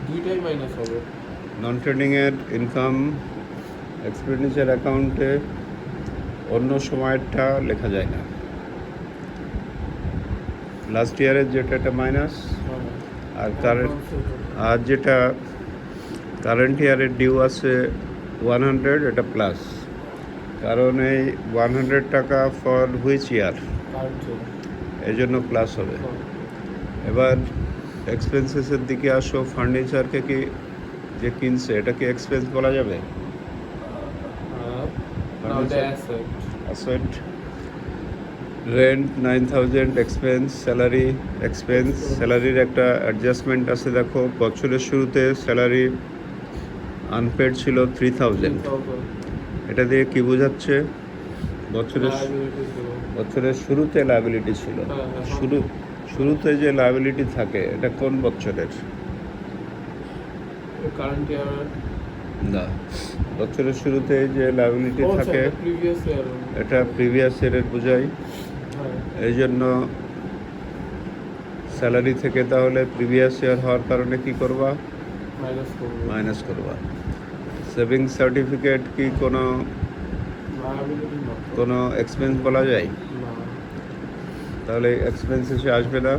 দুইটাই মাইনাস হবে। নন ট্রেডিংয়ের income expenditure অ্যাকাউন্টে অন্য সময়েরটা লেখা যায় না। লাস্ট ইয়ারের যেটা এটা মাইনাস, আর আর যেটা কারেন্ট ইয়ারের ডিউ আছে 100, এটা প্লাস। কারণ এই 100 টাকা ফর হুইচ ইয়ার, এই জন্য প্লাস হবে। এবার এক্সপেন্সেসের দিকে আসো। ফার্নিচারকে কি যে কিনছে এটা কি এক্সপেন্স বলা যাবে? Asset. Rent 9000 expense. Salary expense. স্যালারির একটা অ্যাডজাস্টমেন্ট আছে দেখো। বছরের শুরুতে স্যালারি আনপেড ছিল 3000। এটা দিয়ে কি বোঝাচ্ছে? বছরের শুরুতে লায়াবিলিটি ছিল। শুরুতে যে লায়াবিলিটি থাকে এটা কোন বছরের? না, বছরের শুরুতে যে লায়াবিলিটি থাকে এটা প্রিভিয়াস ইয়ারের বোঝায়। এই জন্য স্যালারি থেকে তাহলে প্রিভিয়াস ইয়ার হওয়ার কারণে কি করবা? মাইনাস করবা। সেভিংস সার্টিফিকেট কি কোনো এক্সপেন্স বলা যায়? তাহলে এক্সপেন্স এসে আসবে না।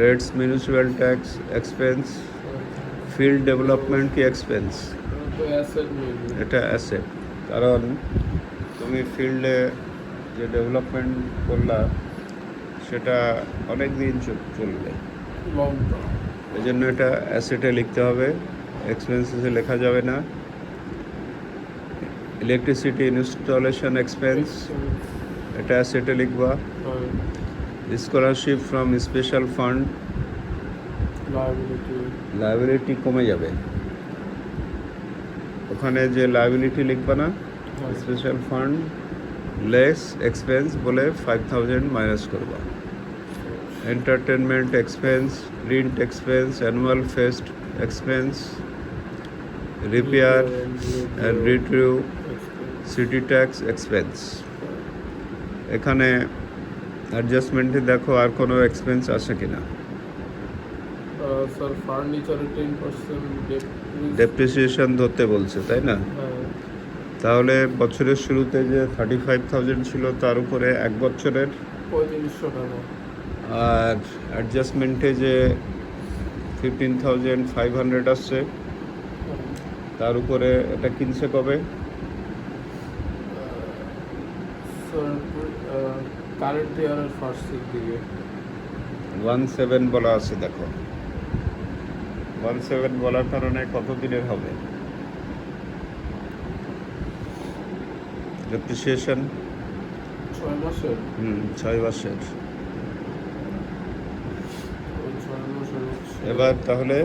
Rates municipal tax expense. Field development কি এক্সপেন্স? এটা অ্যাসেট। কারণ তুমি ফিল্ডে যে ডেভেলপমেন্ট করলা সেটা অনেক দিন চলবে, এই জন্য এটা অ্যাসেটে লিখতে হবে, এক্সপেন্সেসে লেখা যাবে না। ইলেকট্রিসিটি ইনস্টলেশন এক্সপেন্স, এটা অ্যাসেটে লিখবা। Scholarship from special fund, liability কমে যাবে। ওখানে যে লায়াবিলিটি লিখবা না, স্পেশাল ফান্ড লেস এক্সপেন্স বলে 5000 মাইনাস করবা। Entertainment expense, print expense, annual fest expense, repair and retrieve, city tax expense. এখানে অ্যাডজাস্টমেন্টে দেখো আর কোনো এক্সপেন্স আছে কিনা। স্যার ফার্নিচারে 10% ডেপ্রিসিয়েশন ধরতে বলছে, তাই না? তাহলে বছরের শুরুতে যে 35,000 ছিল তার উপরে এক বছরের 3500 টাকা। আর অ্যাডজাস্টমেন্টে যে 15,500 আসছে তার উপরে এটা কিনছে কবে? কারেন্ট ইয়ারের ফার্স্টের দিকে 17 বলা আছে দেখো। 17 বলার কারণে কত দিনের হবে ডেপ্রিসিয়েশন? 6 মাসের। 6 মাসের। এবার তাহলে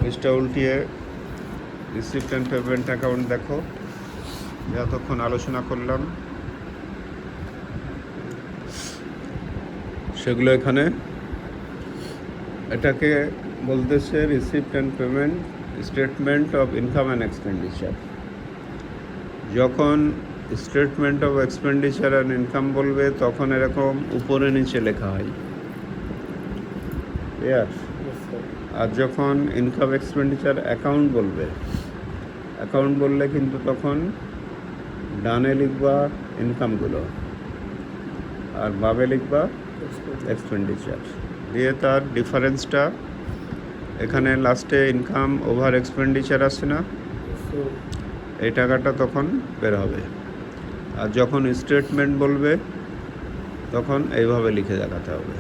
পৃষ্ঠা উল্টিয়ে রিসিপ্ট অ্যান্ড পেমেন্ট অ্যাকাউন্ট দেখো, যতক্ষণ আলোচনা করলাম সেগুলো এখানে। এটাকে বলতেছে receipt and payment statement of income and expenditure. যখন statement of expenditure and income বলবে তখন এরকম উপরে নিচে লেখা হয়, ক্লিয়ার? আর যখন ইনকাম এক্সপেন্ডিচার অ্যাকাউন্ট বলবে, অ্যাকাউন্ট বললে কিন্তু তখন ডানে লিখবা ইনকামগুলো আর বামে লিখবা এক্সপেন্ডিচার, দিয়ে তার ডিফারেন্সটা এখানে লাস্টে ইনকাম ওভার এক্সপেন্ডিচার আসে না, এই টাকাটা তখন বের হবে। আর যখন স্টেটমেন্ট বলবে তখন এইভাবে লিখে দেখাতে হবে।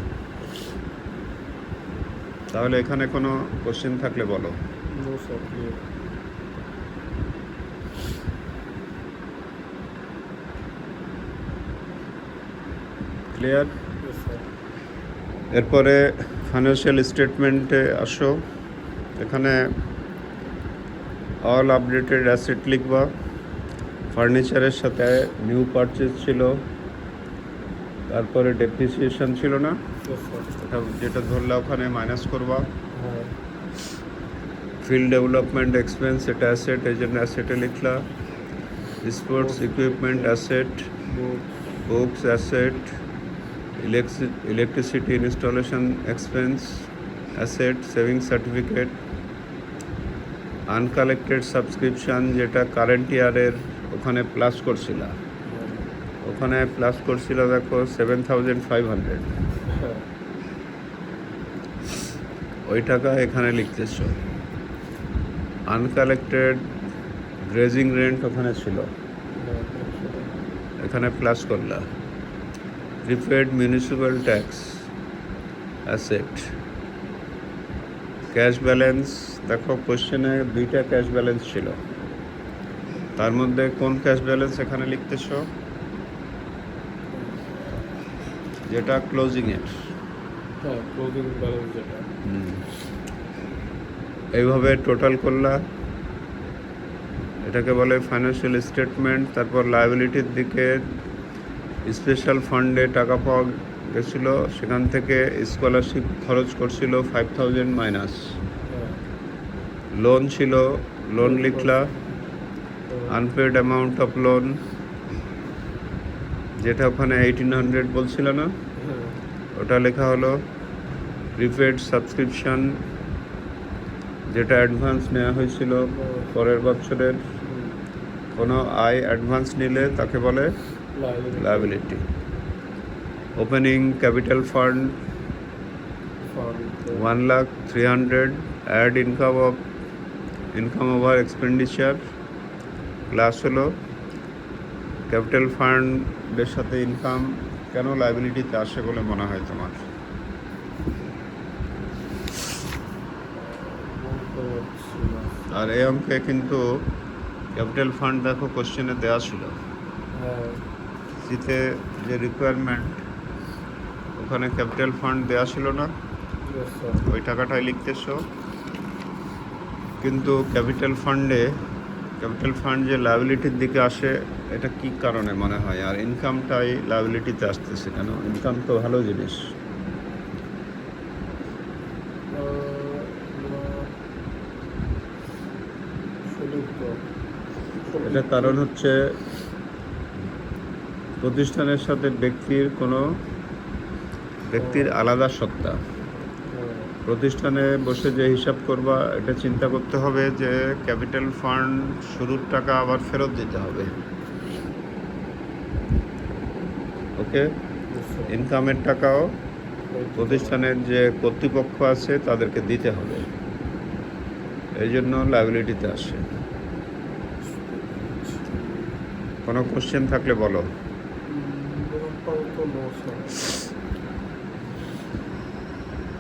তাহলে এখানে কোনো কোশ্চেন থাকলে বলো। ক্লিয়ার? এরপরে ফাইন্যান্সিয়াল স্টেটমেন্টে আসো। এখানে অল আপডেটেড অ্যাসেট লিখবা। ফার্নিচারের সাথে নিউ পারচেজ ছিল, তারপরে ডেপ্রিসিয়েশন ছিল না, এটা যেটা ধরলে ওখানে মাইনাস করবা। ফিল্ড ডেভেলপমেন্ট এক্সপেন্স, এটা অ্যাসেট, এই জন্য অ্যাসেটে লিখলা। Sports equipment asset, books asset, electricity installation expense asset, savings certificate, uncollected subscription যেটা কারেন্ট ইয়ারের ওখানে প্লাস করছিল, ওখানে প্লাস করছিল দেখো 7,500, হ্যাঁ ওই টাকা এখানে লিখতেছ। আনকালেক্টেড গ্রেজিং রেন্ট ওখানে ছিল, হ্যাঁ 500 টাকা। এখানে প্লাস করলা। Prepaid municipal tax asset, cash balance দেখো কোশ্চেনে দুইটা ক্যাশ ব্যালেন্স ছিল, তার মধ্যে কোন ক্যাশ ব্যালেন্স এখানে লিখতেছ, যেটা ক্লোজিংয়ের। হ্যাঁ ক্লোজিং ব্যালেন্স যেটা। এইভাবে টোটাল করলা, এটাকে বলে ফাইন্যান্সিয়াল স্টেটমেন্ট। তারপর লায়াবিলিটির দিকে স্পেশাল ফান্ডে টাকা পাওয়া গেছিলো, সেখান থেকে স্কলারশিপ খরচ করছিল 5,000 মাইনাস। হ্যাঁ লোন ছিল, লোন লিখলা। আনপেড অ্যামাউন্ট অফ লোন যেটা ওখানে 1,800 বলছিল না, হ্যাঁ ওটা লেখা হলো। প্রিপেড সাবস্ক্রিপশান যেটা অ্যাডভান্স নেওয়া হয়েছিল পরের বছরের, কোনো আয় অ্যাডভান্স নিলে তাকে বলে liability. Opening capital fund 1,03,000, add income over expenditure plus হলো ক্যাপিটাল ফান্ডের সাথে ইনকাম কেন লায়াবিলিটিতে আসে বলে মনে হয় তোমার? আর এই অঙ্কে কিন্তু ক্যাপিটাল ফান্ড দেখো কোশ্চেনে দেওয়া ছিল, হ্যাঁ জিতে যে রিকোয়ারমেন্ট ওখানে ক্যাপিটাল ফান্ড দেওয়া ছিল না, yes sir। ওই টাকাটাই লিখতেছ। কিন্তু ক্যাপিটাল ফান্ড যে লায়াবিলিটির দিকে আসে, এটা কি কারণে মনে হয়? আর ইনকামটাই লায়াবিলিটিতে আসতেছে কেন? ইনকাম তো ভালো জিনিস। এটা কারণ হচ্ছে প্রতিষ্ঠানের সাথে ব্যক্তির আলাদা সত্তা। প্রতিষ্ঠানে বসে যে হিসাব করবা, এটা চিন্তা করতে হবে যে ক্যাপিটাল ফান্ড শুরুর টাকা আবার ফেরত দিতে হবে। ওকে, ইনকামের টাকাও প্রতিষ্ঠানের যে কর্তৃপক্ষ আছে তাদেরকে দিতে হবে, এই জন্য লায়াবিলিটিতে আসে। কোনো কোশ্চেন থাকলে বলো। No, sir।